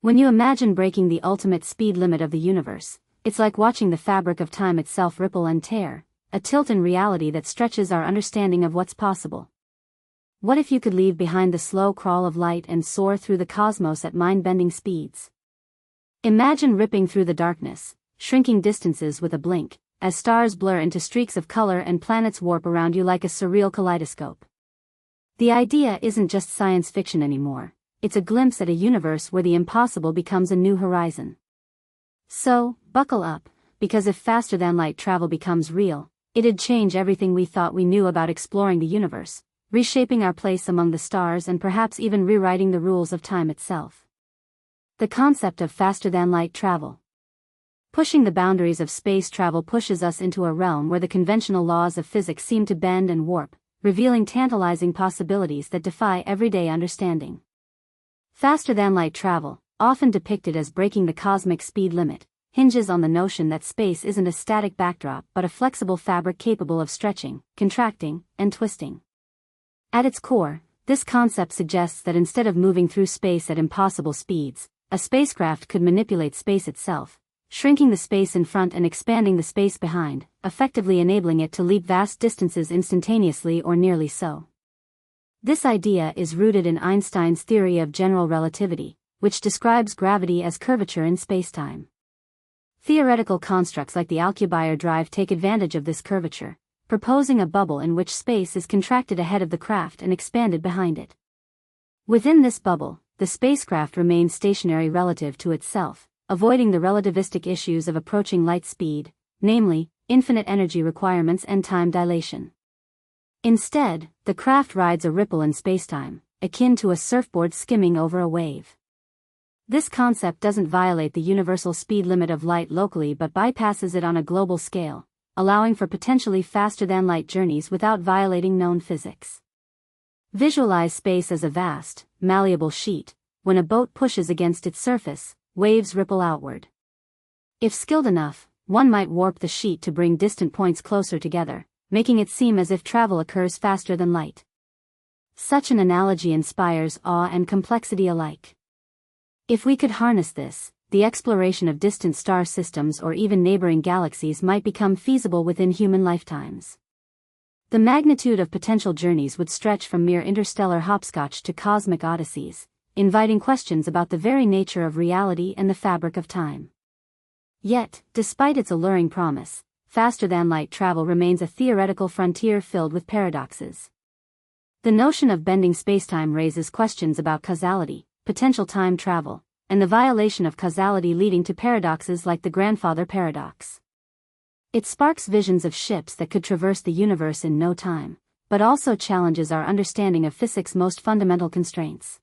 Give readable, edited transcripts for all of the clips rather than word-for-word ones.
When you imagine breaking the ultimate speed limit of the universe, it's like watching the fabric of time itself ripple and tear, a tilt in reality that stretches our understanding of what's possible. What if you could leave behind the slow crawl of light and soar through the cosmos at mind-bending speeds? Imagine ripping through the darkness, shrinking distances with a blink, as stars blur into streaks of color and planets warp around you like a surreal kaleidoscope. The idea isn't just science fiction anymore, it's a glimpse at a universe where the impossible becomes a new horizon. So, buckle up, because if faster-than-light travel becomes real, it'd change everything we thought we knew about exploring the universe, reshaping our place among the stars and perhaps even rewriting the rules of time itself. The concept of faster-than-light travel. Pushing the boundaries of space travel pushes us into a realm where the conventional laws of physics seem to bend and warp, revealing tantalizing possibilities that defy everyday understanding. Faster-than-light travel, often depicted as breaking the cosmic speed limit, hinges on the notion that space isn't a static backdrop but a flexible fabric capable of stretching, contracting, and twisting. At its core, this concept suggests that instead of moving through space at impossible speeds, a spacecraft could manipulate space itself, shrinking the space in front and expanding the space behind, effectively enabling it to leap vast distances instantaneously or nearly so. This idea is rooted in Einstein's theory of general relativity, which describes gravity as curvature in spacetime. Theoretical constructs like the Alcubierre drive take advantage of this curvature, proposing a bubble in which space is contracted ahead of the craft and expanded behind it. Within this bubble, the spacecraft remains stationary relative to itself, avoiding the relativistic issues of approaching light speed, namely, infinite energy requirements and time dilation. Instead, the craft rides a ripple in spacetime, akin to a surfboard skimming over a wave. This concept doesn't violate the universal speed limit of light locally but bypasses it on a global scale, allowing for potentially faster-than-light journeys without violating known physics. Visualize space as a vast, malleable sheet. When a boat pushes against its surface, waves ripple outward. If skilled enough, one might warp the sheet to bring distant points closer together, making it seem as if travel occurs faster than light. Such an analogy inspires awe and complexity alike. If we could harness this, the exploration of distant star systems or even neighboring galaxies might become feasible within human lifetimes. The magnitude of potential journeys would stretch from mere interstellar hopscotch to cosmic odysseys, inviting questions about the very nature of reality and the fabric of time. Yet, despite its alluring promise, faster-than-light travel remains a theoretical frontier filled with paradoxes. The notion of bending spacetime raises questions about causality, potential time travel, and the violation of causality leading to paradoxes like the grandfather paradox. It sparks visions of ships that could traverse the universe in no time, but also challenges our understanding of physics' most fundamental constraints.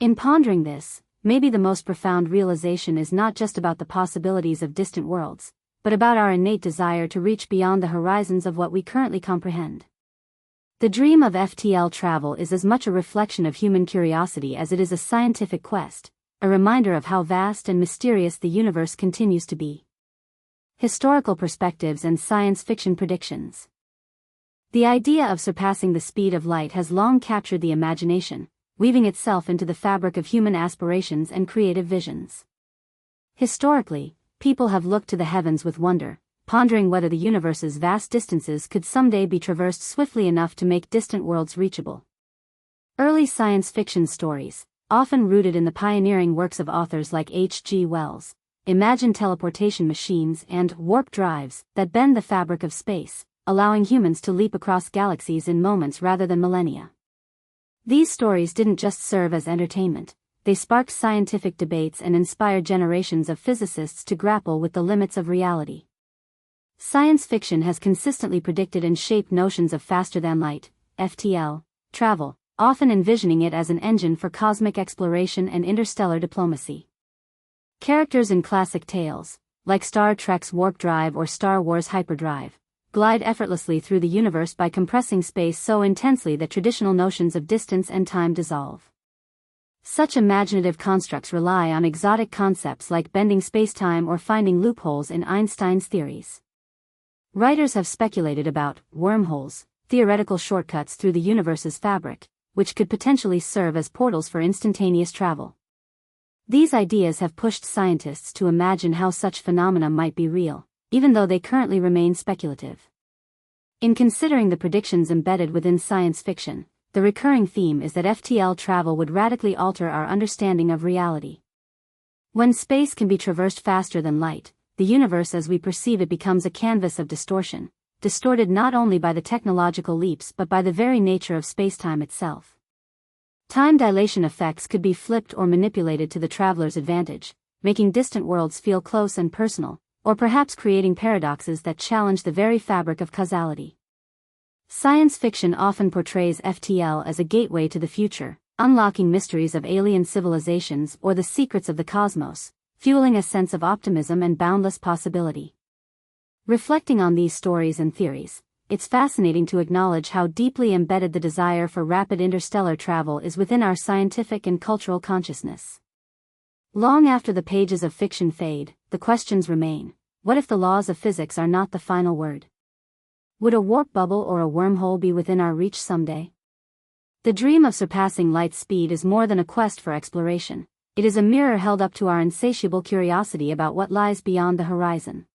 In pondering this, maybe the most profound realization is not just about the possibilities of distant worlds, but about our innate desire to reach beyond the horizons of what we currently comprehend. The dream of FTL travel is as much a reflection of human curiosity as it is a scientific quest, a reminder of how vast and mysterious the universe continues to be. Historical perspectives and science fiction predictions. The idea of surpassing the speed of light has long captured the imagination, weaving itself into the fabric of human aspirations and creative visions. Historically, people have looked to the heavens with wonder, pondering whether the universe's vast distances could someday be traversed swiftly enough to make distant worlds reachable. Early science fiction stories, often rooted in the pioneering works of authors like H.G. Wells, imagine teleportation machines and warp drives that bend the fabric of space, allowing humans to leap across galaxies in moments rather than millennia. These stories didn't just serve as entertainment. They sparked scientific debates and inspired generations of physicists to grapple with the limits of reality. Science fiction has consistently predicted and shaped notions of faster-than-light, FTL, travel, often envisioning it as an engine for cosmic exploration and interstellar diplomacy. Characters in classic tales, like Star Trek's warp drive or Star Wars hyperdrive, glide effortlessly through the universe by compressing space so intensely that traditional notions of distance and time dissolve. Such imaginative constructs rely on exotic concepts like bending spacetime or finding loopholes in Einstein's theories. Writers have speculated about wormholes, theoretical shortcuts through the universe's fabric, which could potentially serve as portals for instantaneous travel. These ideas have pushed scientists to imagine how such phenomena might be real, even though they currently remain speculative. In considering the predictions embedded within science fiction, the recurring theme is that FTL travel would radically alter our understanding of reality. When space can be traversed faster than light, the universe as we perceive it becomes a canvas of distortion, distorted not only by the technological leaps but by the very nature of spacetime itself. Time dilation effects could be flipped or manipulated to the traveler's advantage, making distant worlds feel close and personal, or perhaps creating paradoxes that challenge the very fabric of causality. Science fiction often portrays FTL as a gateway to the future, unlocking mysteries of alien civilizations or the secrets of the cosmos, fueling a sense of optimism and boundless possibility. Reflecting on these stories and theories, it's fascinating to acknowledge how deeply embedded the desire for rapid interstellar travel is within our scientific and cultural consciousness. Long after the pages of fiction fade, the questions remain. What if the laws of physics are not the final word? Would a warp bubble or a wormhole be within our reach someday? The dream of surpassing light speed is more than a quest for exploration. It is a mirror held up to our insatiable curiosity about what lies beyond the horizon.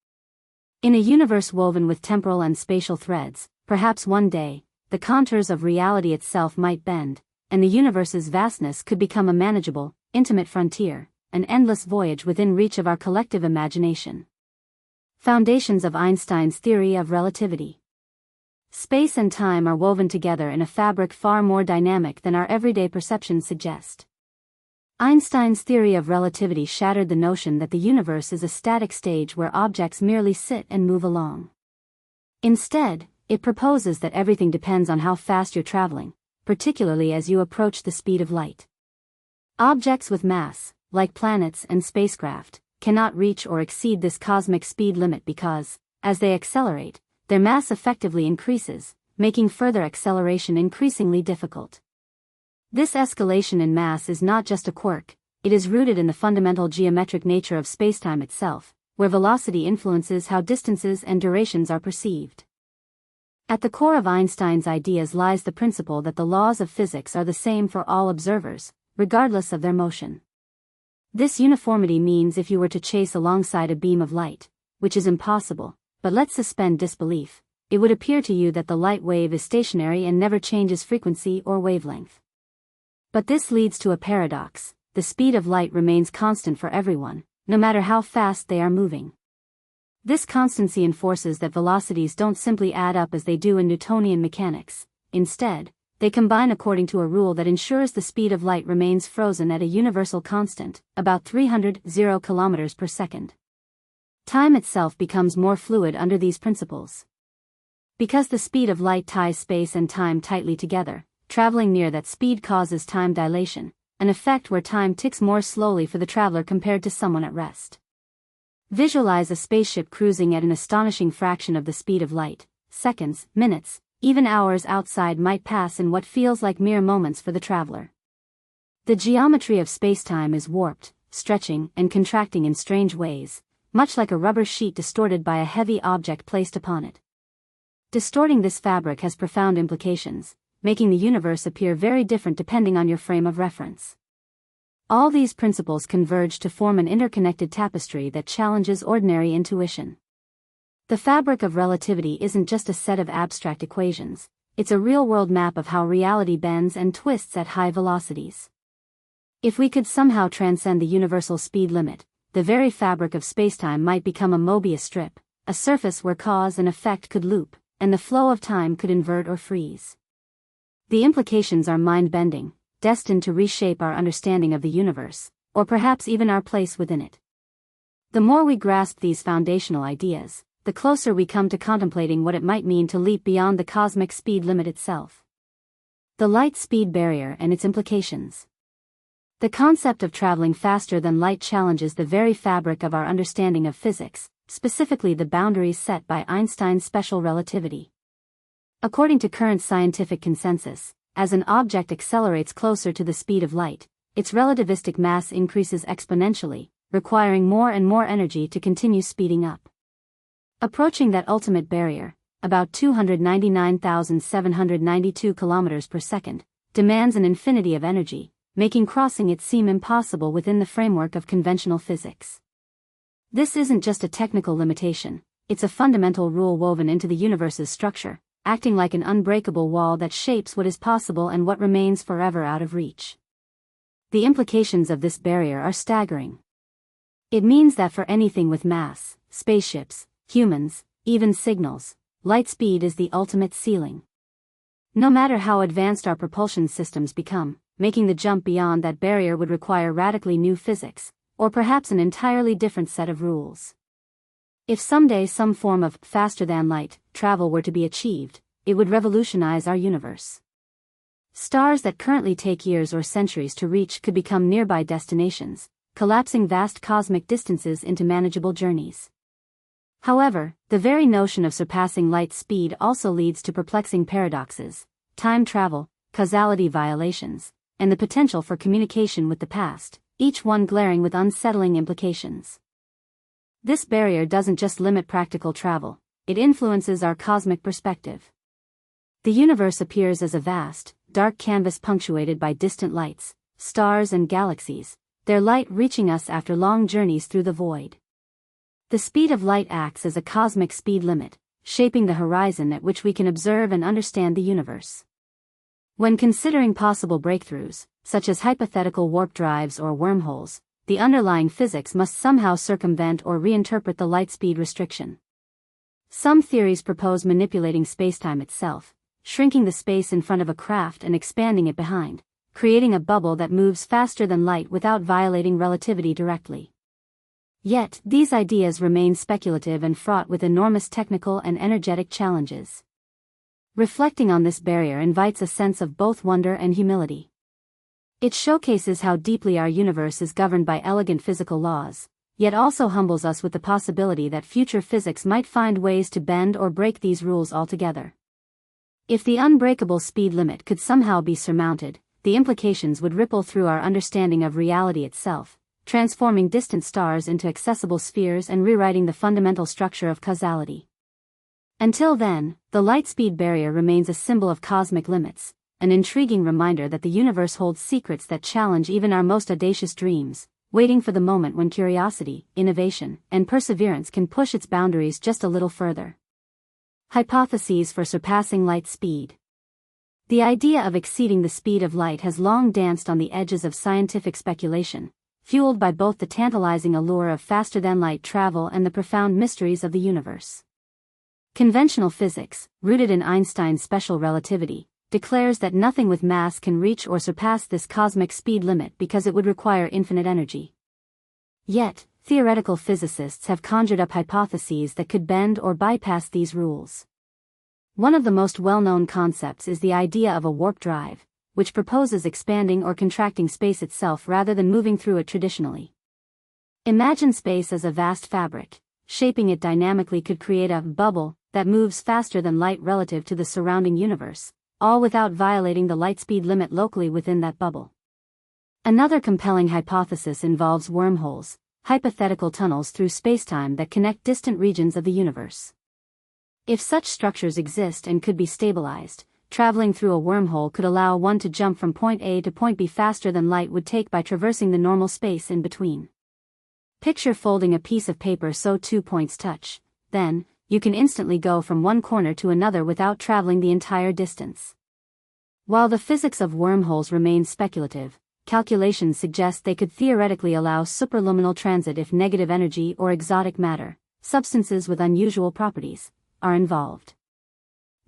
In a universe woven with temporal and spatial threads, perhaps one day, the contours of reality itself might bend, and the universe's vastness could become a manageable, intimate frontier, an endless voyage within reach of our collective imagination. Foundations of Einstein's theory of relativity. Space and time are woven together in a fabric far more dynamic than our everyday perceptions suggest. Einstein's theory of relativity shattered the notion that the universe is a static stage where objects merely sit and move along. Instead, it proposes that everything depends on how fast you're traveling, particularly as you approach the speed of light. Objects with mass, like planets and spacecraft, cannot reach or exceed this cosmic speed limit because, as they accelerate, their mass effectively increases, making further acceleration increasingly difficult. This escalation in mass is not just a quirk, it is rooted in the fundamental geometric nature of spacetime itself, where velocity influences how distances and durations are perceived. At the core of Einstein's ideas lies the principle that the laws of physics are the same for all observers, regardless of their motion. This uniformity means if you were to chase alongside a beam of light, which is impossible, but let's suspend disbelief, it would appear to you that the light wave is stationary and never changes frequency or wavelength. But this leads to a paradox: the speed of light remains constant for everyone, no matter how fast they are moving. This constancy enforces that velocities don't simply add up as they do in Newtonian mechanics. Instead, they combine according to a rule that ensures the speed of light remains frozen at a universal constant, about 300 kilometers per second. Time itself becomes more fluid under these principles. Because the speed of light ties space and time tightly together, traveling near that speed causes time dilation, an effect where time ticks more slowly for the traveler compared to someone at rest. Visualize a spaceship cruising at an astonishing fraction of the speed of light. Seconds, minutes, even hours outside might pass in what feels like mere moments for the traveler. The geometry of spacetime is warped, stretching and contracting in strange ways, much like a rubber sheet distorted by a heavy object placed upon it. Distorting this fabric has profound implications, making the universe appear very different depending on your frame of reference. All these principles converge to form an interconnected tapestry that challenges ordinary intuition. The fabric of relativity isn't just a set of abstract equations, it's a real-world map of how reality bends and twists at high velocities. If we could somehow transcend the universal speed limit, the very fabric of spacetime might become a Mobius strip, a surface where cause and effect could loop, and the flow of time could invert or freeze. The implications are mind-bending, destined to reshape our understanding of the universe, or perhaps even our place within it. The more we grasp these foundational ideas, the closer we come to contemplating what it might mean to leap beyond the cosmic speed limit itself. The light speed barrier and its implications. The concept of traveling faster than light challenges the very fabric of our understanding of physics, specifically the boundaries set by Einstein's special relativity. According to current scientific consensus, as an object accelerates closer to the speed of light, its relativistic mass increases exponentially, requiring more and more energy to continue speeding up. Approaching that ultimate barrier, about 299,792 kilometers per second, demands an infinity of energy, making crossing it seem impossible within the framework of conventional physics. This isn't just a technical limitation, it's a fundamental rule woven into the universe's structure, acting like an unbreakable wall that shapes what is possible and what remains forever out of reach. The implications of this barrier are staggering. It means that for anything with mass, spaceships, humans, even signals, light speed is the ultimate ceiling. No matter how advanced our propulsion systems become, making the jump beyond that barrier would require radically new physics, or perhaps an entirely different set of rules. If someday some form of faster-than-light travel were to be achieved, it would revolutionize our universe. Stars that currently take years or centuries to reach could become nearby destinations, collapsing vast cosmic distances into manageable journeys. However, the very notion of surpassing light speed also leads to perplexing paradoxes: time travel, causality violations, and the potential for communication with the past, each one glaring with unsettling implications. This barrier doesn't just limit practical travel, it influences our cosmic perspective. The universe appears as a vast, dark canvas punctuated by distant lights, stars and galaxies, their light reaching us after long journeys through the void. The speed of light acts as a cosmic speed limit, shaping the horizon at which we can observe and understand the universe. When considering possible breakthroughs, such as hypothetical warp drives or wormholes, the underlying physics must somehow circumvent or reinterpret the light speed restriction. Some theories propose manipulating spacetime itself, shrinking the space in front of a craft and expanding it behind, creating a bubble that moves faster than light without violating relativity directly. Yet, these ideas remain speculative and fraught with enormous technical and energetic challenges. Reflecting on this barrier invites a sense of both wonder and humility. It showcases how deeply our universe is governed by elegant physical laws, yet also humbles us with the possibility that future physics might find ways to bend or break these rules altogether. If the unbreakable speed limit could somehow be surmounted, the implications would ripple through our understanding of reality itself, transforming distant stars into accessible spheres and rewriting the fundamental structure of causality. Until then, the light speed barrier remains a symbol of cosmic limits, an intriguing reminder that the universe holds secrets that challenge even our most audacious dreams, waiting for the moment when curiosity, innovation, and perseverance can push its boundaries just a little further. Hypotheses for surpassing light speed. The idea of exceeding the speed of light has long danced on the edges of scientific speculation, fueled by both the tantalizing allure of faster-than-light travel and the profound mysteries of the universe. Conventional physics, rooted in Einstein's special relativity, declares that nothing with mass can reach or surpass this cosmic speed limit because it would require infinite energy. Yet, theoretical physicists have conjured up hypotheses that could bend or bypass these rules. One of the most well-known concepts is the idea of a warp drive, which proposes expanding or contracting space itself rather than moving through it traditionally. Imagine space as a vast fabric. Shaping it dynamically could create a bubble that moves faster than light relative to the surrounding universe, all without violating the light speed limit locally within that bubble. Another compelling hypothesis involves wormholes, hypothetical tunnels through spacetime that connect distant regions of the universe. If such structures exist and could be stabilized, traveling through a wormhole could allow one to jump from point A to point B faster than light would take by traversing the normal space in between. Picture folding a piece of paper so 2 points touch, then, you can instantly go from one corner to another without traveling the entire distance. While the physics of wormholes remains speculative, calculations suggest they could theoretically allow superluminal transit if negative energy or exotic matter, substances with unusual properties, are involved.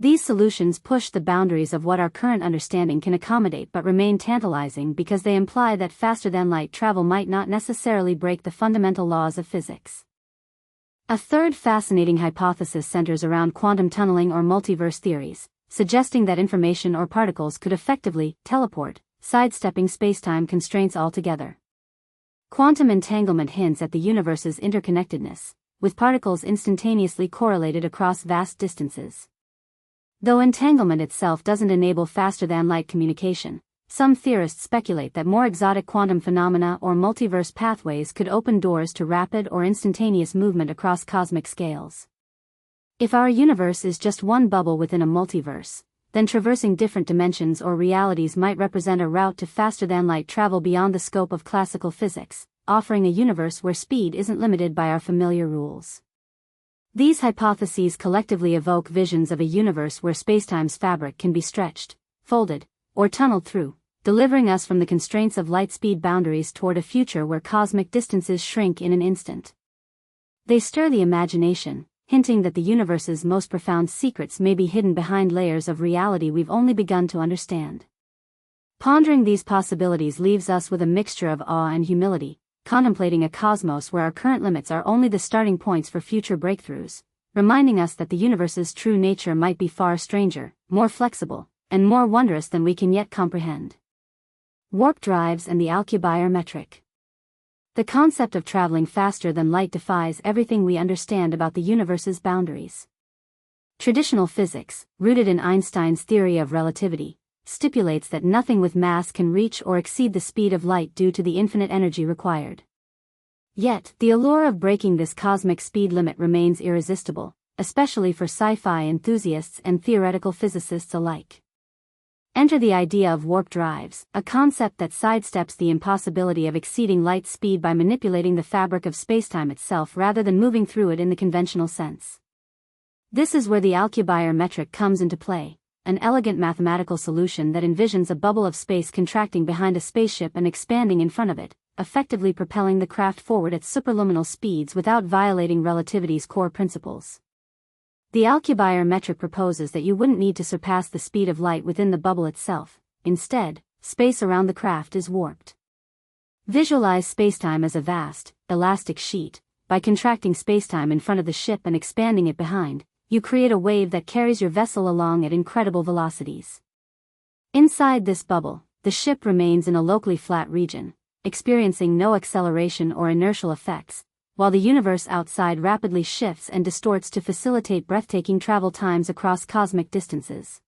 These solutions push the boundaries of what our current understanding can accommodate but remain tantalizing because they imply that faster-than-light travel might not necessarily break the fundamental laws of physics. A third fascinating hypothesis centers around quantum tunneling or multiverse theories, suggesting that information or particles could effectively teleport, sidestepping spacetime constraints altogether. Quantum entanglement hints at the universe's interconnectedness, with particles instantaneously correlated across vast distances. Though entanglement itself doesn't enable faster-than-light communication, some theorists speculate that more exotic quantum phenomena or multiverse pathways could open doors to rapid or instantaneous movement across cosmic scales. If our universe is just one bubble within a multiverse, then traversing different dimensions or realities might represent a route to faster-than-light travel beyond the scope of classical physics, offering a universe where speed isn't limited by our familiar rules. These hypotheses collectively evoke visions of a universe where spacetime's fabric can be stretched, folded, or tunneled through, delivering us from the constraints of light-speed boundaries toward a future where cosmic distances shrink in an instant. They stir the imagination, hinting that the universe's most profound secrets may be hidden behind layers of reality we've only begun to understand. Pondering these possibilities leaves us with a mixture of awe and humility, contemplating a cosmos where our current limits are only the starting points for future breakthroughs, reminding us that the universe's true nature might be far stranger, more flexible, and more wondrous than we can yet comprehend. Warp drives and the Alcubierre metric. The concept of traveling faster than light defies everything we understand about the universe's boundaries. Traditional physics, rooted in Einstein's theory of relativity, stipulates that nothing with mass can reach or exceed the speed of light due to the infinite energy required. Yet, the allure of breaking this cosmic speed limit remains irresistible, especially for sci-fi enthusiasts and theoretical physicists alike. Enter the idea of warp drives, a concept that sidesteps the impossibility of exceeding light speed by manipulating the fabric of spacetime itself rather than moving through it in the conventional sense. This is where the Alcubierre metric comes into play, an elegant mathematical solution that envisions a bubble of space contracting behind a spaceship and expanding in front of it, effectively propelling the craft forward at superluminal speeds without violating relativity's core principles. The Alcubierre metric proposes that you wouldn't need to surpass the speed of light within the bubble itself. Instead, space around the craft is warped. Visualize spacetime as a vast, elastic sheet. By contracting spacetime in front of the ship and expanding it behind, you create a wave that carries your vessel along at incredible velocities. Inside this bubble, the ship remains in a locally flat region, experiencing no acceleration or inertial effects, while the universe outside rapidly shifts and distorts to facilitate breathtaking travel times across cosmic distances.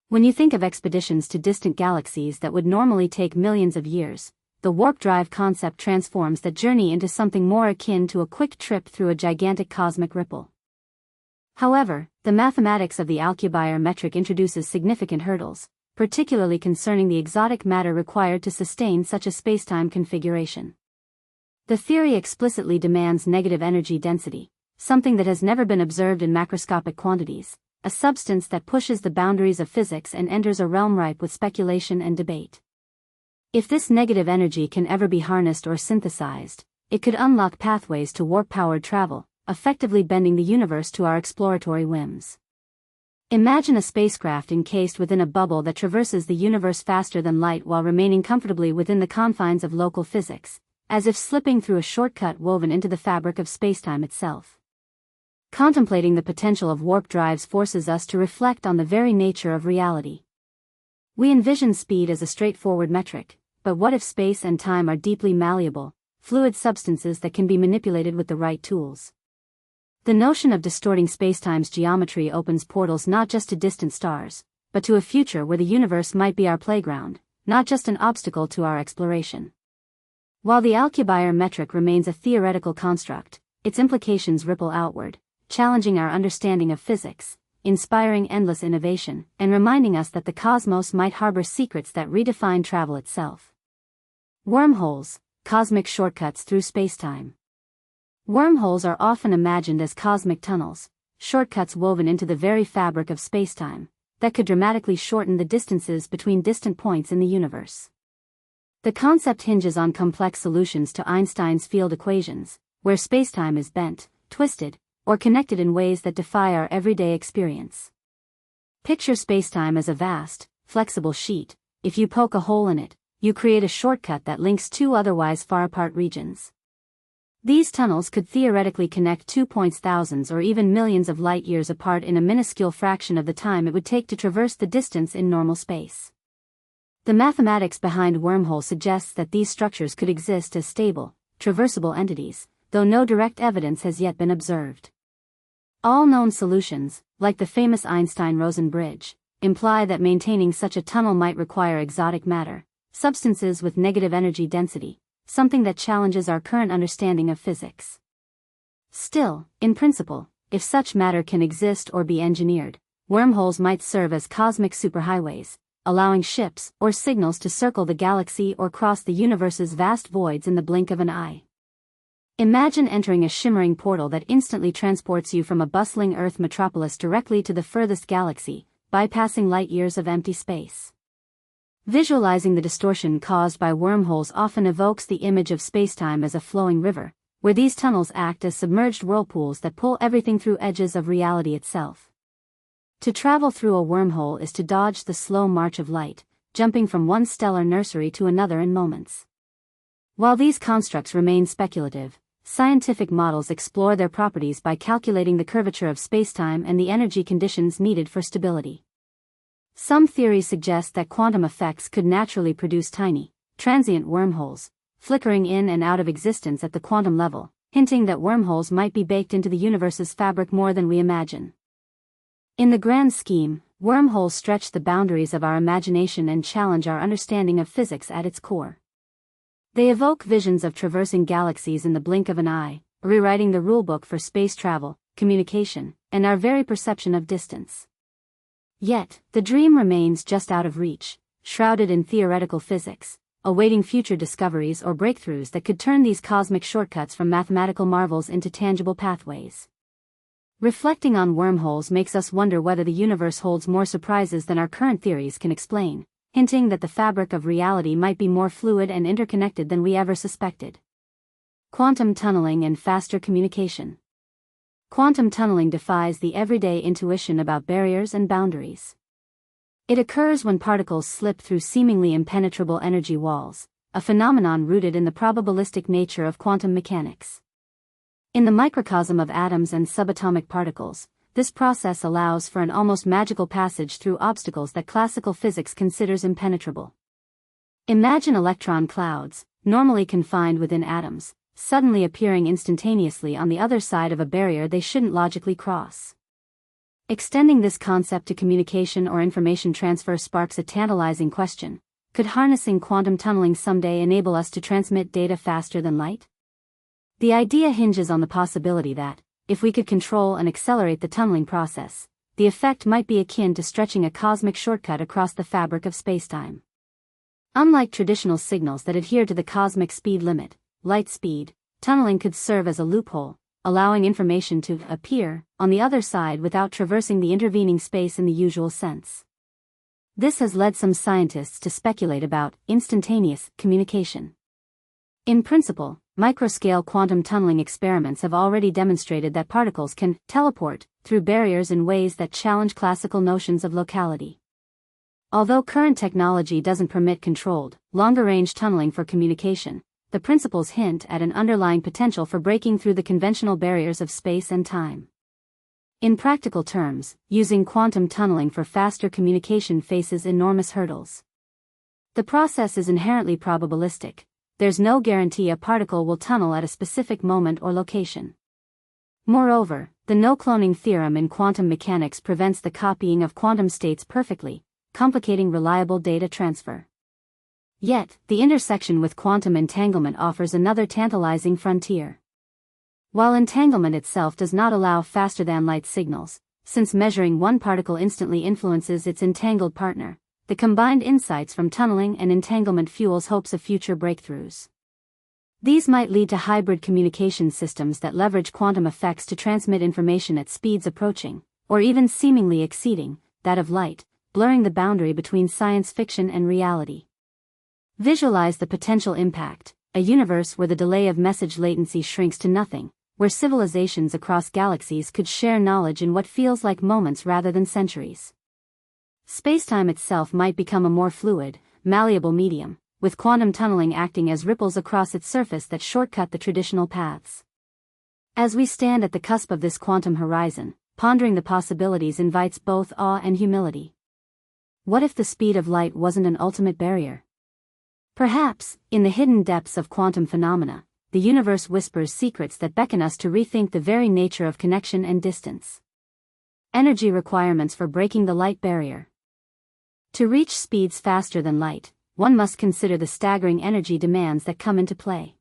When you think of expeditions to distant galaxies that would normally take millions of years, the warp drive concept transforms that journey into something more akin to a quick trip through a gigantic cosmic ripple. However, the mathematics of the Alcubierre metric introduces significant hurdles, particularly concerning the exotic matter required to sustain such a spacetime configuration. The theory explicitly demands negative energy density, something that has never been observed in macroscopic quantities, a substance that pushes the boundaries of physics and enters a realm ripe with speculation and debate. If this negative energy can ever be harnessed or synthesized, it could unlock pathways to warp-powered travel, effectively bending the universe to our exploratory whims. Imagine a spacecraft encased within a bubble that traverses the universe faster than light while remaining comfortably within the confines of local physics, as if slipping through a shortcut woven into the fabric of spacetime itself. Contemplating the potential of warp drives forces us to reflect on the very nature of reality. We envision speed as a straightforward metric, but what if space and time are deeply malleable, fluid substances that can be manipulated with the right tools? The notion of distorting spacetime's geometry opens portals not just to distant stars, but to a future where the universe might be our playground, not just an obstacle to our exploration. While the Alcubierre metric remains a theoretical construct, its implications ripple outward, challenging our understanding of physics, inspiring endless innovation, and reminding us that the cosmos might harbor secrets that redefine travel itself. Wormholes, cosmic shortcuts through spacetime. Wormholes are often imagined as cosmic tunnels, shortcuts woven into the very fabric of spacetime, that could dramatically shorten the distances between distant points in the universe. The concept hinges on complex solutions to Einstein's field equations, where spacetime is bent, twisted, or connected in ways that defy our everyday experience. Picture spacetime as a vast, flexible sheet. If you poke a hole in it, you create a shortcut that links two otherwise far-apart regions. These tunnels could theoretically connect 2 points thousands or even millions of light-years apart in a minuscule fraction of the time it would take to traverse the distance in normal space. The mathematics behind wormholes suggests that these structures could exist as stable, traversable entities, though no direct evidence has yet been observed. All known solutions, like the famous Einstein-Rosen bridge, imply that maintaining such a tunnel might require exotic matter, substances with negative energy density, something that challenges our current understanding of physics. Still, in principle, if such matter can exist or be engineered, wormholes might serve as cosmic superhighways, allowing ships or signals to circle the galaxy or cross the universe's vast voids in the blink of an eye. Imagine entering a shimmering portal that instantly transports you from a bustling Earth metropolis directly to the furthest galaxy, bypassing light years of empty space. Visualizing the distortion caused by wormholes often evokes the image of spacetime as a flowing river, where these tunnels act as submerged whirlpools that pull everything through edges of reality itself. To travel through a wormhole is to dodge the slow march of light, jumping from one stellar nursery to another in moments. While these constructs remain speculative, scientific models explore their properties by calculating the curvature of spacetime and the energy conditions needed for stability. Some theories suggest that quantum effects could naturally produce tiny, transient wormholes, flickering in and out of existence at the quantum level, hinting that wormholes might be baked into the universe's fabric more than we imagine. In the grand scheme, wormholes stretch the boundaries of our imagination and challenge our understanding of physics at its core. They evoke visions of traversing galaxies in the blink of an eye, rewriting the rulebook for space travel, communication, and our very perception of distance. Yet, the dream remains just out of reach, shrouded in theoretical physics, awaiting future discoveries or breakthroughs that could turn these cosmic shortcuts from mathematical marvels into tangible pathways. Reflecting on wormholes makes us wonder whether the universe holds more surprises than our current theories can explain, hinting that the fabric of reality might be more fluid and interconnected than we ever suspected. Quantum tunneling and faster communication. Quantum tunneling defies the everyday intuition about barriers and boundaries. It occurs when particles slip through seemingly impenetrable energy walls, a phenomenon rooted in the probabilistic nature of quantum mechanics. In the microcosm of atoms and subatomic particles, this process allows for an almost magical passage through obstacles that classical physics considers impenetrable. Imagine electron clouds, normally confined within atoms, suddenly appearing instantaneously on the other side of a barrier they shouldn't logically cross. Extending this concept to communication or information transfer sparks a tantalizing question: could harnessing quantum tunneling someday enable us to transmit data faster than light? The idea hinges on the possibility that, if we could control and accelerate the tunneling process, the effect might be akin to stretching a cosmic shortcut across the fabric of spacetime. Unlike traditional signals that adhere to the cosmic speed limit, light speed, tunneling could serve as a loophole, allowing information to appear on the other side without traversing the intervening space in the usual sense. This has led some scientists to speculate about instantaneous communication. In principle, microscale quantum tunneling experiments have already demonstrated that particles can teleport through barriers in ways that challenge classical notions of locality. Although current technology doesn't permit controlled, longer-range tunneling for communication, the principles hint at an underlying potential for breaking through the conventional barriers of space and time. In practical terms, using quantum tunneling for faster communication faces enormous hurdles. The process is inherently probabilistic. There's no guarantee a particle will tunnel at a specific moment or location. Moreover, the no-cloning theorem in quantum mechanics prevents the copying of quantum states perfectly, complicating reliable data transfer. Yet, the intersection with quantum entanglement offers another tantalizing frontier. While entanglement itself does not allow faster-than-light signals, since measuring one particle instantly influences its entangled partner, the combined insights from tunneling and entanglement fuels hopes of future breakthroughs. These might lead to hybrid communication systems that leverage quantum effects to transmit information at speeds approaching, or even seemingly exceeding, that of light, blurring the boundary between science fiction and reality. Visualize the potential impact: a universe where the delay of message latency shrinks to nothing, where civilizations across galaxies could share knowledge in what feels like moments rather than centuries. Spacetime itself might become a more fluid, malleable medium, with quantum tunneling acting as ripples across its surface that shortcut the traditional paths. As we stand at the cusp of this quantum horizon, pondering the possibilities invites both awe and humility. What if the speed of light wasn't an ultimate barrier? Perhaps, in the hidden depths of quantum phenomena, the universe whispers secrets that beckon us to rethink the very nature of connection and distance. Energy requirements for breaking the light barrier. To reach speeds faster than light, one must consider the staggering energy demands that come into play.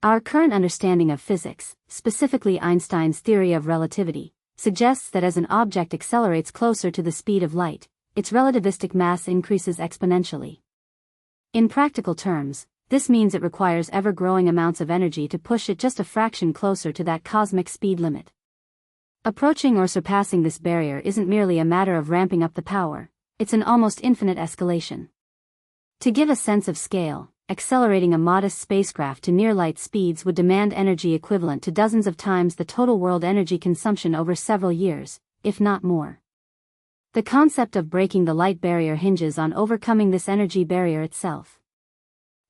Our current understanding of physics, specifically Einstein's theory of relativity, suggests that as an object accelerates closer to the speed of light, its relativistic mass increases exponentially. In practical terms, this means it requires ever-growing amounts of energy to push it just a fraction closer to that cosmic speed limit. Approaching or surpassing this barrier isn't merely a matter of ramping up the power, it's an almost infinite escalation. To give a sense of scale, accelerating a modest spacecraft to near-light speeds would demand energy equivalent to dozens of times the total world energy consumption over several years, if not more. The concept of breaking the light barrier hinges on overcoming this energy barrier itself.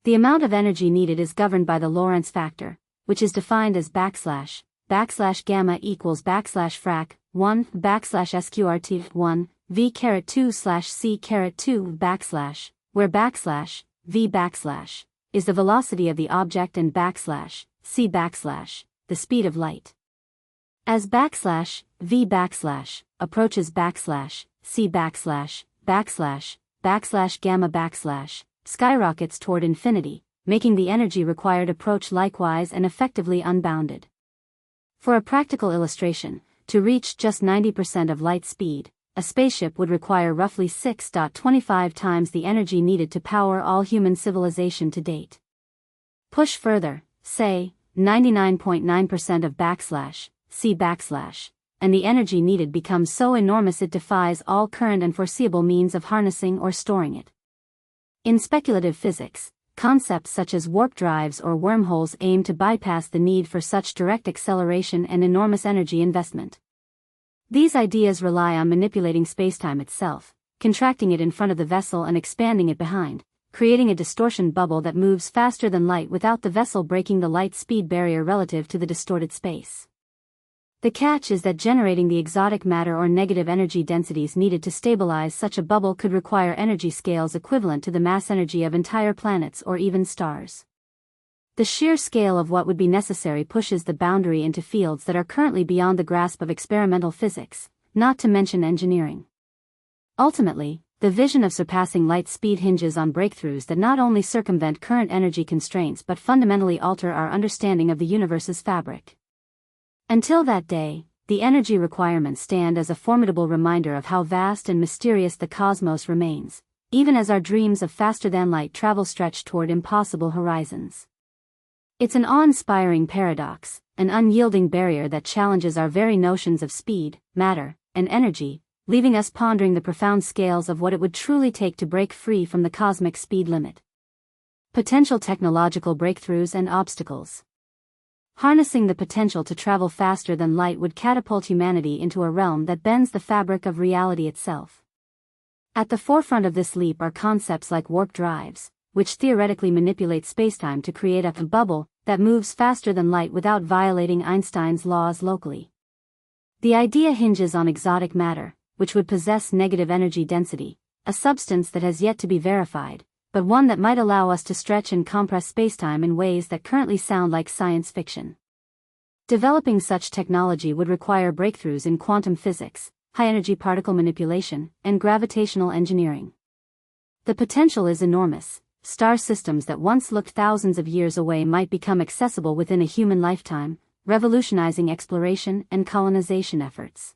The amount of energy needed is governed by the Lorentz factor, which is defined as \gamma equals \frac 1 \sqrt 1 v(2)c(2) where \v is the velocity of the object and \c the speed of light. As \v approaches \c gamma skyrockets toward infinity, making the energy required approach likewise and effectively unbounded. For a practical illustration, to reach just 90% of light speed, a spaceship would require roughly 6.25 times the energy needed to power all human civilization to date. Push further, say, 99.9% of c and the energy needed becomes so enormous it defies all current and foreseeable means of harnessing or storing it. In speculative physics, concepts such as warp drives or wormholes aim to bypass the need for such direct acceleration and enormous energy investment. These ideas rely on manipulating spacetime itself, contracting it in front of the vessel and expanding it behind, creating a distortion bubble that moves faster than light without the vessel breaking the light speed barrier relative to the distorted space. The catch is that generating the exotic matter or negative energy densities needed to stabilize such a bubble could require energy scales equivalent to the mass energy of entire planets or even stars. The sheer scale of what would be necessary pushes the boundary into fields that are currently beyond the grasp of experimental physics, not to mention engineering. Ultimately, the vision of surpassing light speed hinges on breakthroughs that not only circumvent current energy constraints but fundamentally alter our understanding of the universe's fabric. Until that day, the energy requirements stand as a formidable reminder of how vast and mysterious the cosmos remains, even as our dreams of faster-than-light travel stretch toward impossible horizons. It's an awe-inspiring paradox, an unyielding barrier that challenges our very notions of speed, matter, and energy, leaving us pondering the profound scales of what it would truly take to break free from the cosmic speed limit. Potential technological breakthroughs and obstacles. Harnessing the potential to travel faster than light would catapult humanity into a realm that bends the fabric of reality itself. At the forefront of this leap are concepts like warp drives, which theoretically manipulate spacetime to create a bubble that moves faster than light without violating Einstein's laws locally. The idea hinges on exotic matter, which would possess negative energy density, a substance that has yet to be verified, but one that might allow us to stretch and compress spacetime in ways that currently sound like science fiction. Developing such technology would require breakthroughs in quantum physics, high-energy particle manipulation, and gravitational engineering. The potential is enormous. Star systems that once looked thousands of years away might become accessible within a human lifetime, revolutionizing exploration and colonization efforts.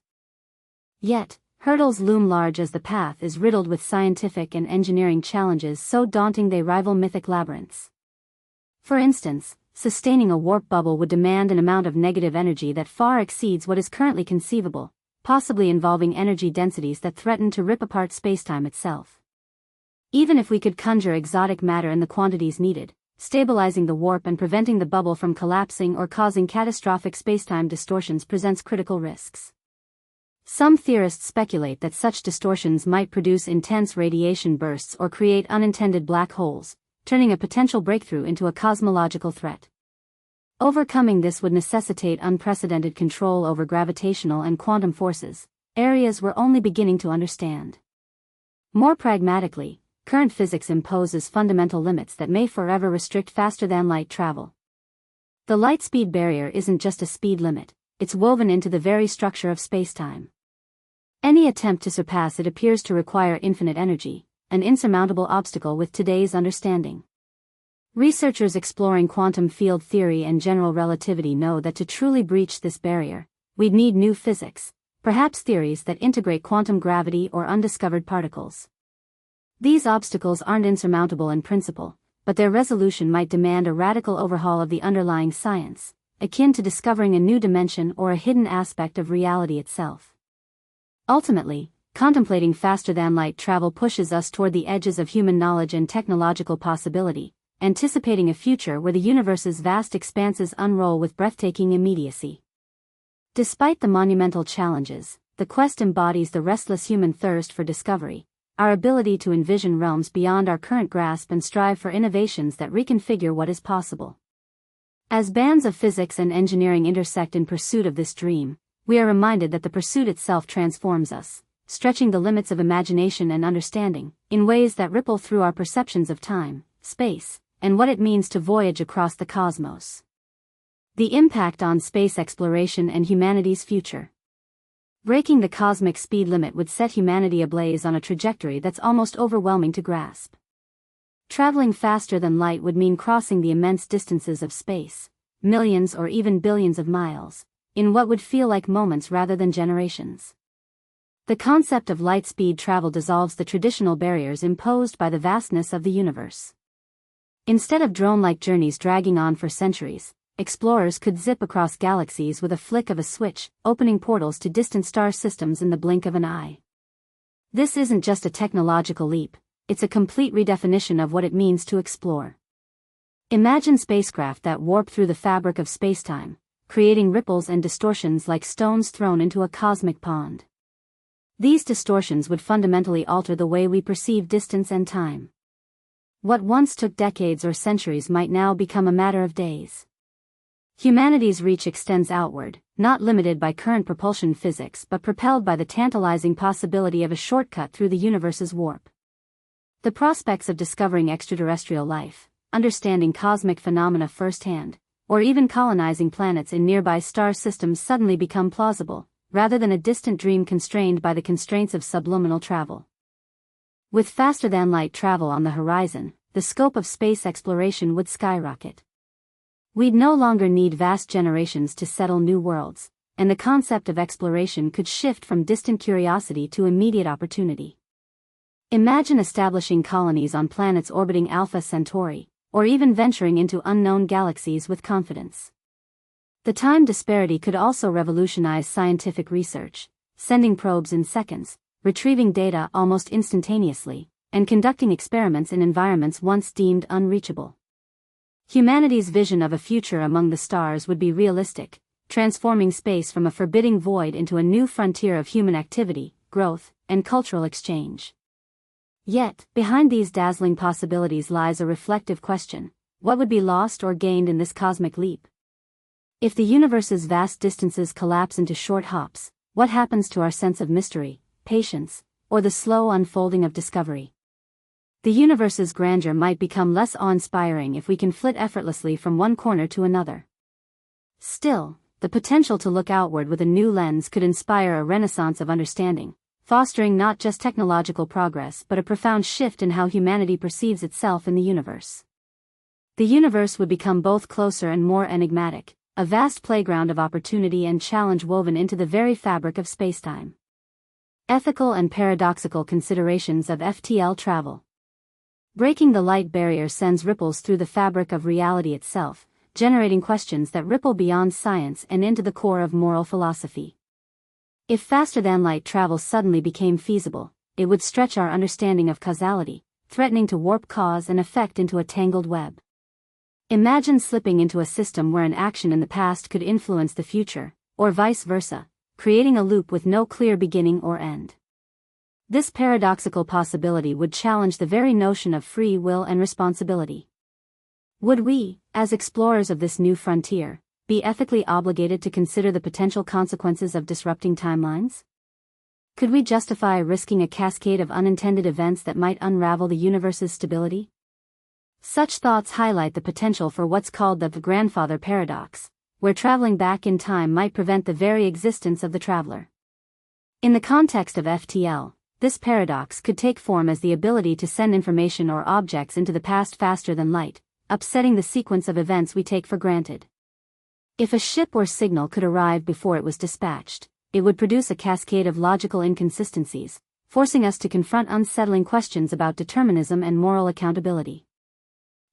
Yet, hurdles loom large as the path is riddled with scientific and engineering challenges so daunting they rival mythic labyrinths. For instance, sustaining a warp bubble would demand an amount of negative energy that far exceeds what is currently conceivable, possibly involving energy densities that threaten to rip apart spacetime itself. Even if we could conjure exotic matter in the quantities needed, stabilizing the warp and preventing the bubble from collapsing or causing catastrophic spacetime distortions presents critical risks. Some theorists speculate that such distortions might produce intense radiation bursts or create unintended black holes, turning a potential breakthrough into a cosmological threat. Overcoming this would necessitate unprecedented control over gravitational and quantum forces, areas we're only beginning to understand. More pragmatically, current physics imposes fundamental limits that may forever restrict faster-than-light travel. The light speed barrier isn't just a speed limit, it's woven into the very structure of spacetime. Any attempt to surpass it appears to require infinite energy, an insurmountable obstacle with today's understanding. Researchers exploring quantum field theory and general relativity know that to truly breach this barrier, we'd need new physics, perhaps theories that integrate quantum gravity or undiscovered particles. These obstacles aren't insurmountable in principle, but their resolution might demand a radical overhaul of the underlying science, akin to discovering a new dimension or a hidden aspect of reality itself. Ultimately, contemplating faster-than-light travel pushes us toward the edges of human knowledge and technological possibility, anticipating a future where the universe's vast expanses unroll with breathtaking immediacy. Despite the monumental challenges, the quest embodies the restless human thirst for discovery, our ability to envision realms beyond our current grasp and strive for innovations that reconfigure what is possible. As bands of physics and engineering intersect in pursuit of this dream, we are reminded that the pursuit itself transforms us, stretching the limits of imagination and understanding, in ways that ripple through our perceptions of time, space, and what it means to voyage across the cosmos. The impact on space exploration and humanity's future. Breaking the cosmic speed limit would set humanity ablaze on a trajectory that's almost overwhelming to grasp. Traveling faster than light would mean crossing the immense distances of space, millions or even billions of miles, in what would feel like moments rather than generations. The concept of light-speed travel dissolves the traditional barriers imposed by the vastness of the universe. Instead of drone-like journeys dragging on for centuries, explorers could zip across galaxies with a flick of a switch, opening portals to distant star systems in the blink of an eye. This isn't just a technological leap, it's a complete redefinition of what it means to explore. Imagine spacecraft that warp through the fabric of spacetime, creating ripples and distortions like stones thrown into a cosmic pond. These distortions would fundamentally alter the way we perceive distance and time. What once took decades or centuries might now become a matter of days. Humanity's reach extends outward, not limited by current propulsion physics but propelled by the tantalizing possibility of a shortcut through the universe's warp. The prospects of discovering extraterrestrial life, understanding cosmic phenomena firsthand, or even colonizing planets in nearby star systems suddenly become plausible, rather than a distant dream constrained by the constraints of subliminal travel. With faster-than-light travel on the horizon, the scope of space exploration would skyrocket. We'd no longer need vast generations to settle new worlds, and the concept of exploration could shift from distant curiosity to immediate opportunity. Imagine establishing colonies on planets orbiting Alpha Centauri, or even venturing into unknown galaxies with confidence. The time disparity could also revolutionize scientific research, sending probes in seconds, retrieving data almost instantaneously, and conducting experiments in environments once deemed unreachable. Humanity's vision of a future among the stars would be realistic, transforming space from a forbidding void into a new frontier of human activity, growth, and cultural exchange. Yet, behind these dazzling possibilities lies a reflective question: what would be lost or gained in this cosmic leap? If the universe's vast distances collapse into short hops, what happens to our sense of mystery, patience, or the slow unfolding of discovery? The universe's grandeur might become less awe-inspiring if we can flit effortlessly from one corner to another. Still, the potential to look outward with a new lens could inspire a renaissance of understanding, fostering not just technological progress but a profound shift in how humanity perceives itself in the universe. The universe would become both closer and more enigmatic, a vast playground of opportunity and challenge woven into the very fabric of spacetime. Ethical and paradoxical considerations of FTL travel. Breaking the light barrier sends ripples through the fabric of reality itself, generating questions that ripple beyond science and into the core of moral philosophy. If faster-than-light travel suddenly became feasible, it would stretch our understanding of causality, threatening to warp cause and effect into a tangled web. Imagine slipping into a system where an action in the past could influence the future, or vice versa, creating a loop with no clear beginning or end. This paradoxical possibility would challenge the very notion of free will and responsibility. Would we, as explorers of this new frontier, be ethically obligated to consider the potential consequences of disrupting timelines? Could we justify risking a cascade of unintended events that might unravel the universe's stability? Such thoughts highlight the potential for what's called the grandfather paradox, where traveling back in time might prevent the very existence of the traveler. In the context of FTL, this paradox could take form as the ability to send information or objects into the past faster than light, upsetting the sequence of events we take for granted. If a ship or signal could arrive before it was dispatched, it would produce a cascade of logical inconsistencies, forcing us to confront unsettling questions about determinism and moral accountability.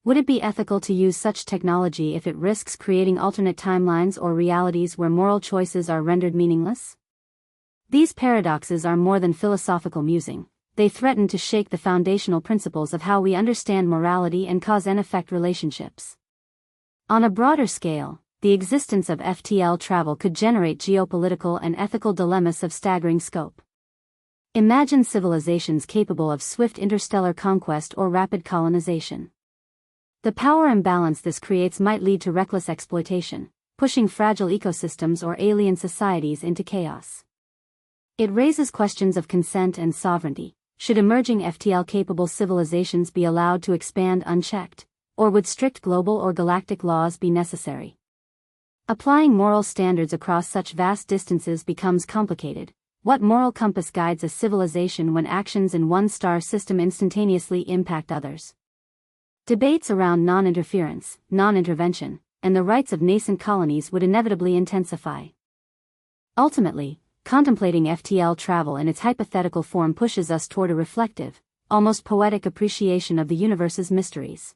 Would it be ethical to use such technology if it risks creating alternate timelines or realities where moral choices are rendered meaningless? These paradoxes are more than philosophical musing. They threaten to shake the foundational principles of how we understand morality and cause and effect relationships. On a broader scale, the existence of FTL travel could generate geopolitical and ethical dilemmas of staggering scope. Imagine civilizations capable of swift interstellar conquest or rapid colonization. The power imbalance this creates might lead to reckless exploitation, pushing fragile ecosystems or alien societies into chaos. It raises questions of consent and sovereignty. Should emerging FTL-capable civilizations be allowed to expand unchecked, or would strict global or galactic laws be necessary? Applying moral standards across such vast distances becomes complicated. What moral compass guides a civilization when actions in one star system instantaneously impact others? Debates around non-interference, non-intervention, and the rights of nascent colonies would inevitably intensify. Ultimately, contemplating FTL travel in its hypothetical form pushes us toward a reflective, almost poetic appreciation of the universe's mysteries.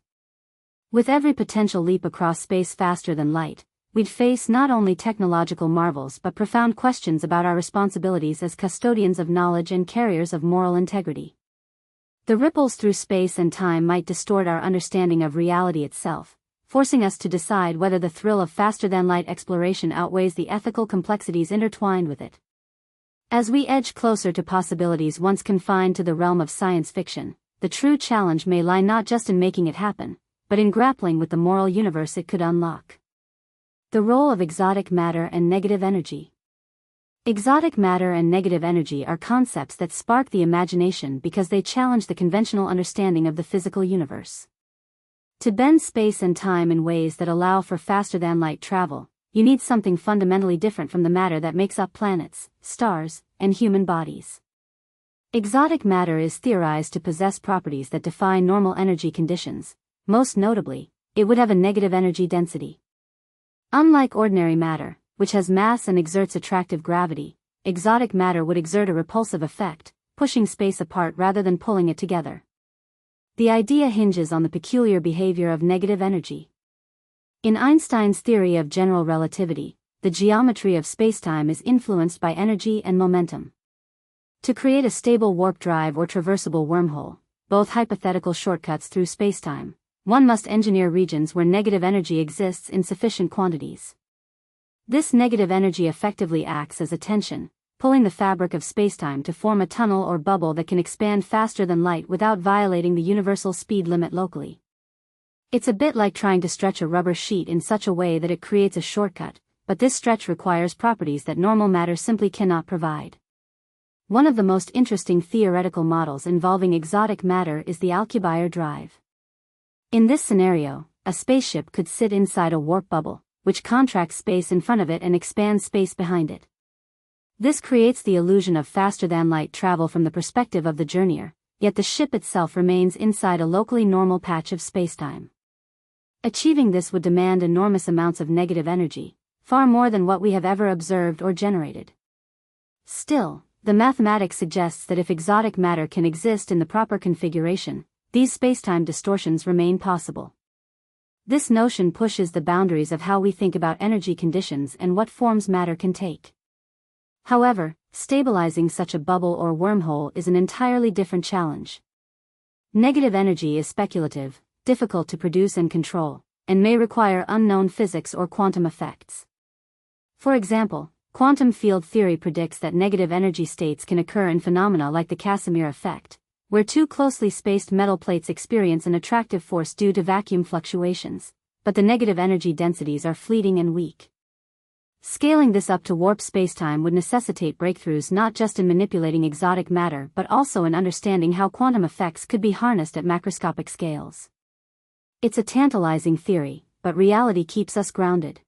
With every potential leap across space faster than light, we'd face not only technological marvels but profound questions about our responsibilities as custodians of knowledge and carriers of moral integrity. The ripples through space and time might distort our understanding of reality itself, forcing us to decide whether the thrill of faster-than-light exploration outweighs the ethical complexities intertwined with it. As we edge closer to possibilities once confined to the realm of science fiction, the true challenge may lie not just in making it happen, but in grappling with the moral universe it could unlock. The role of exotic matter and negative energy. Exotic matter and negative energy are concepts that spark the imagination because they challenge the conventional understanding of the physical universe. To bend space and time in ways that allow for faster-than-light travel, you need something fundamentally different from the matter that makes up planets, stars, and human bodies. Exotic matter is theorized to possess properties that defy normal energy conditions. Most notably, it would have a negative energy density. Unlike ordinary matter, which has mass and exerts attractive gravity, exotic matter would exert a repulsive effect, pushing space apart rather than pulling it together. The idea hinges on the peculiar behavior of negative energy. In Einstein's theory of general relativity, the geometry of spacetime is influenced by energy and momentum. To create a stable warp drive or traversable wormhole, both hypothetical shortcuts through spacetime, one must engineer regions where negative energy exists in sufficient quantities. This negative energy effectively acts as a tension, pulling the fabric of spacetime to form a tunnel or bubble that can expand faster than light without violating the universal speed limit locally. It's a bit like trying to stretch a rubber sheet in such a way that it creates a shortcut, but this stretch requires properties that normal matter simply cannot provide. One of the most interesting theoretical models involving exotic matter is the Alcubierre drive. In this scenario, a spaceship could sit inside a warp bubble, which contracts space in front of it and expands space behind it. This creates the illusion of faster-than-light travel from the perspective of the journeyer, yet the ship itself remains inside a locally normal patch of spacetime. Achieving this would demand enormous amounts of negative energy, far more than what we have ever observed or generated. Still, the mathematics suggests that if exotic matter can exist in the proper configuration, these spacetime distortions remain possible. This notion pushes the boundaries of how we think about energy conditions and what forms matter can take. However, stabilizing such a bubble or wormhole is an entirely different challenge. Negative energy is speculative, difficult to produce and control, and may require unknown physics or quantum effects. For example, quantum field theory predicts that negative energy states can occur in phenomena like the Casimir effect, where two closely spaced metal plates experience an attractive force due to vacuum fluctuations, but the negative energy densities are fleeting and weak. Scaling this up to warp spacetime would necessitate breakthroughs not just in manipulating exotic matter but also in understanding how quantum effects could be harnessed at macroscopic scales. It's a tantalizing theory, but reality keeps us grounded.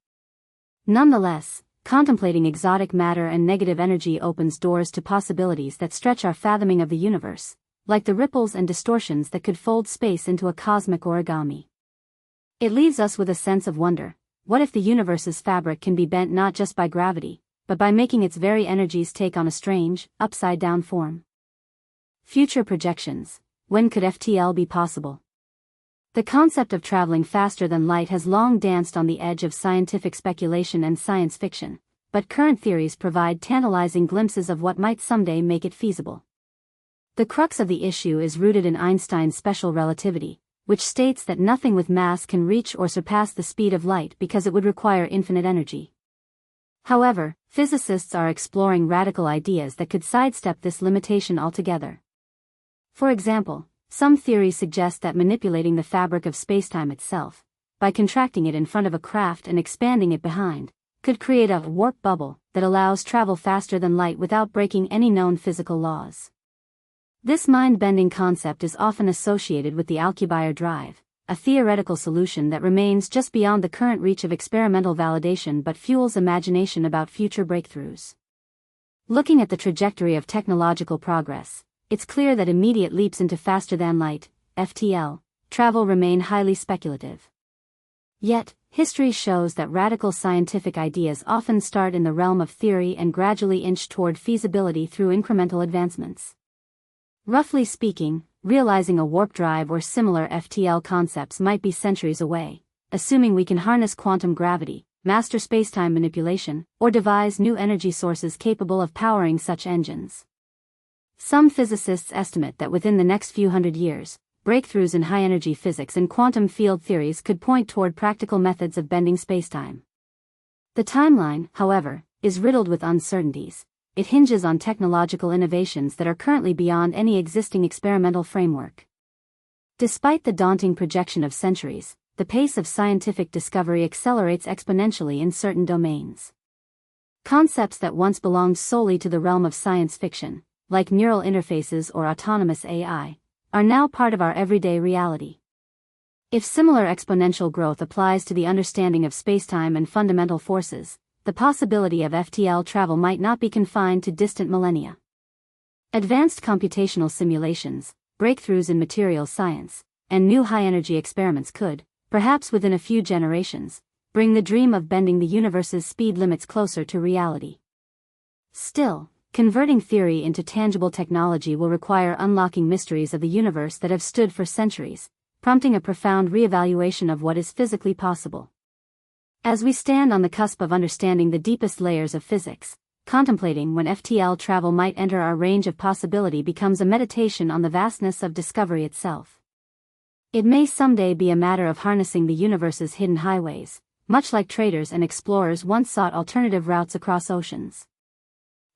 Nonetheless, contemplating exotic matter and negative energy opens doors to possibilities that stretch our fathoming of the universe, like the ripples and distortions that could fold space into a cosmic origami. It leaves us with a sense of wonder. What if the universe's fabric can be bent not just by gravity, but by making its very energies take on a strange, upside-down form. Future projections. When could FTL be possible? The concept of traveling faster than light has long danced on the edge of scientific speculation and science fiction, but current theories provide tantalizing glimpses of what might someday make it feasible. The crux of the issue is rooted in Einstein's special relativity, which states that nothing with mass can reach or surpass the speed of light because it would require infinite energy. However, physicists are exploring radical ideas that could sidestep this limitation altogether. For example, some theories suggest that manipulating the fabric of spacetime itself, by contracting it in front of a craft and expanding it behind, could create a warp bubble that allows travel faster than light without breaking any known physical laws. This mind-bending concept is often associated with the Alcubierre drive, a theoretical solution that remains just beyond the current reach of experimental validation but fuels imagination about future breakthroughs. Looking at the trajectory of technological progress, it's clear that immediate leaps into faster-than-light, FTL, travel remain highly speculative. Yet, history shows that radical scientific ideas often start in the realm of theory and gradually inch toward feasibility through incremental advancements. Roughly speaking, realizing a warp drive or similar FTL concepts might be centuries away, assuming we can harness quantum gravity, master spacetime manipulation, or devise new energy sources capable of powering such engines. Some physicists estimate that within the next few hundred years, breakthroughs in high-energy physics and quantum field theories could point toward practical methods of bending spacetime. The timeline, however, is riddled with uncertainties. It hinges on technological innovations that are currently beyond any existing experimental framework. Despite the daunting projection of centuries, the pace of scientific discovery accelerates exponentially in certain domains. Concepts that once belonged solely to the realm of science fiction, like neural interfaces or autonomous AI, are now part of our everyday reality. If similar exponential growth applies to the understanding of spacetime and fundamental forces, the possibility of FTL travel might not be confined to distant millennia. Advanced computational simulations, breakthroughs in materials science, and new high-energy experiments could, perhaps within a few generations, bring the dream of bending the universe's speed limits closer to reality. Still, converting theory into tangible technology will require unlocking mysteries of the universe that have stood for centuries, prompting a profound reevaluation of what is physically possible. As we stand on the cusp of understanding the deepest layers of physics, contemplating when FTL travel might enter our range of possibility becomes a meditation on the vastness of discovery itself. It may someday be a matter of harnessing the universe's hidden highways, much like traders and explorers once sought alternative routes across oceans.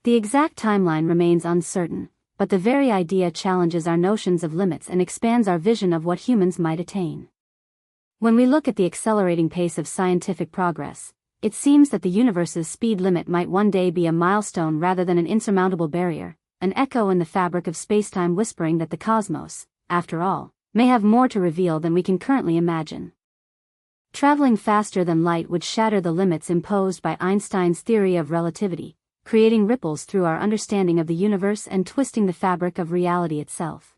The exact timeline remains uncertain, but the very idea challenges our notions of limits and expands our vision of what humans might attain. When we look at the accelerating pace of scientific progress, it seems that the universe's speed limit might one day be a milestone rather than an insurmountable barrier, an echo in the fabric of spacetime whispering that the cosmos, after all, may have more to reveal than we can currently imagine. Traveling faster than light would shatter the limits imposed by Einstein's theory of relativity, creating ripples through our understanding of the universe and twisting the fabric of reality itself.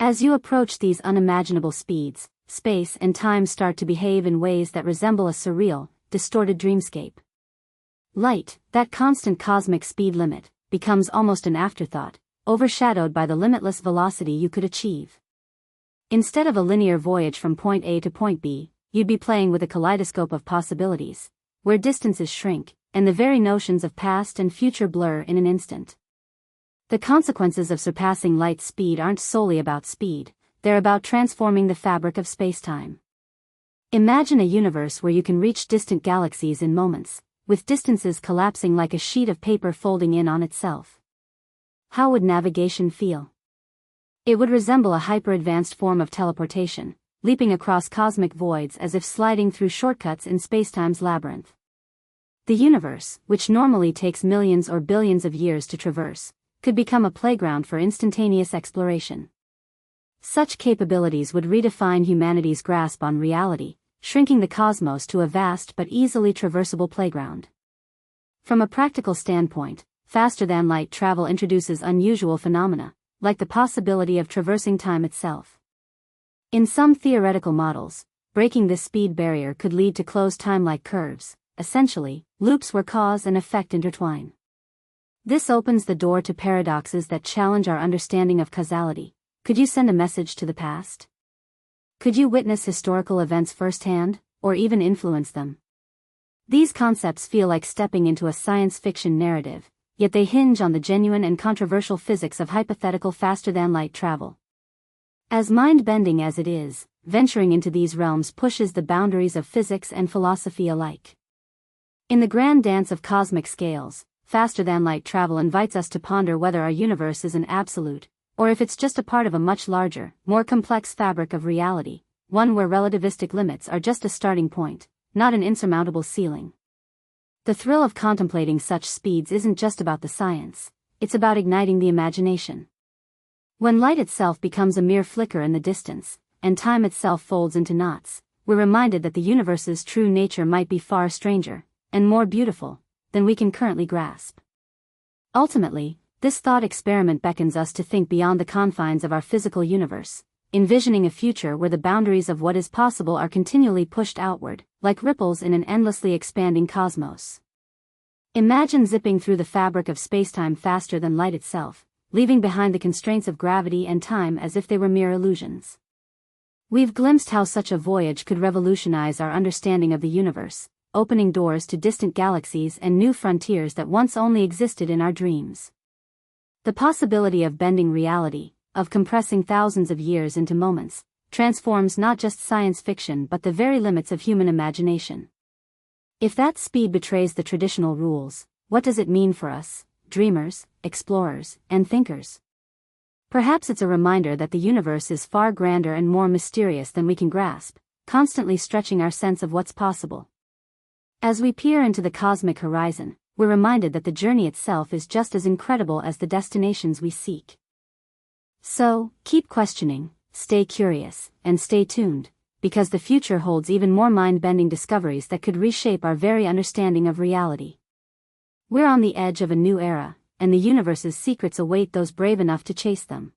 As you approach these unimaginable speeds, space and time start to behave in ways that resemble a surreal, distorted dreamscape. Light, that constant cosmic speed limit, becomes almost an afterthought, overshadowed by the limitless velocity you could achieve. Instead of a linear voyage from point A to point B, you'd be playing with a kaleidoscope of possibilities, where distances shrink, and the very notions of past and future blur in an instant. The consequences of surpassing light speed aren't solely about speed, they're about transforming the fabric of spacetime. Imagine a universe where you can reach distant galaxies in moments, with distances collapsing like a sheet of paper folding in on itself. How would navigation feel? It would resemble a hyper-advanced form of teleportation, leaping across cosmic voids as if sliding through shortcuts in spacetime's labyrinth. The universe, which normally takes millions or billions of years to traverse, could become a playground for instantaneous exploration. Such capabilities would redefine humanity's grasp on reality, shrinking the cosmos to a vast but easily traversable playground. From a practical standpoint, faster-than-light travel introduces unusual phenomena, like the possibility of traversing time itself. In some theoretical models, breaking this speed barrier could lead to closed time-like curves, essentially, loops where cause and effect intertwine. This opens the door to paradoxes that challenge our understanding of causality. Could you send a message to the past? Could you witness historical events firsthand, or even influence them? These concepts feel like stepping into a science fiction narrative, yet they hinge on the genuine and controversial physics of hypothetical faster-than-light travel. As mind-bending as it is, venturing into these realms pushes the boundaries of physics and philosophy alike. In the grand dance of cosmic scales, faster-than-light travel invites us to ponder whether our universe is an absolute, or if it's just a part of a much larger, more complex fabric of reality, one where relativistic limits are just a starting point, not an insurmountable ceiling. The thrill of contemplating such speeds isn't just about the science, it's about igniting the imagination. When light itself becomes a mere flicker in the distance, and time itself folds into knots, we're reminded that the universe's true nature might be far stranger, and more beautiful, than we can currently grasp. Ultimately, this thought experiment beckons us to think beyond the confines of our physical universe, envisioning a future where the boundaries of what is possible are continually pushed outward, like ripples in an endlessly expanding cosmos. Imagine zipping through the fabric of spacetime faster than light itself, leaving behind the constraints of gravity and time as if they were mere illusions. We've glimpsed how such a voyage could revolutionize our understanding of the universe, opening doors to distant galaxies and new frontiers that once only existed in our dreams. The possibility of bending reality, of compressing thousands of years into moments, transforms not just science fiction but the very limits of human imagination. If that speed betrays the traditional rules, what does it mean for us, dreamers, explorers, and thinkers? Perhaps it's a reminder that the universe is far grander and more mysterious than we can grasp, constantly stretching our sense of what's possible. As we peer into the cosmic horizon, we're reminded that the journey itself is just as incredible as the destinations we seek. So, keep questioning, stay curious, and stay tuned, because the future holds even more mind-bending discoveries that could reshape our very understanding of reality. We're on the edge of a new era, and the universe's secrets await those brave enough to chase them.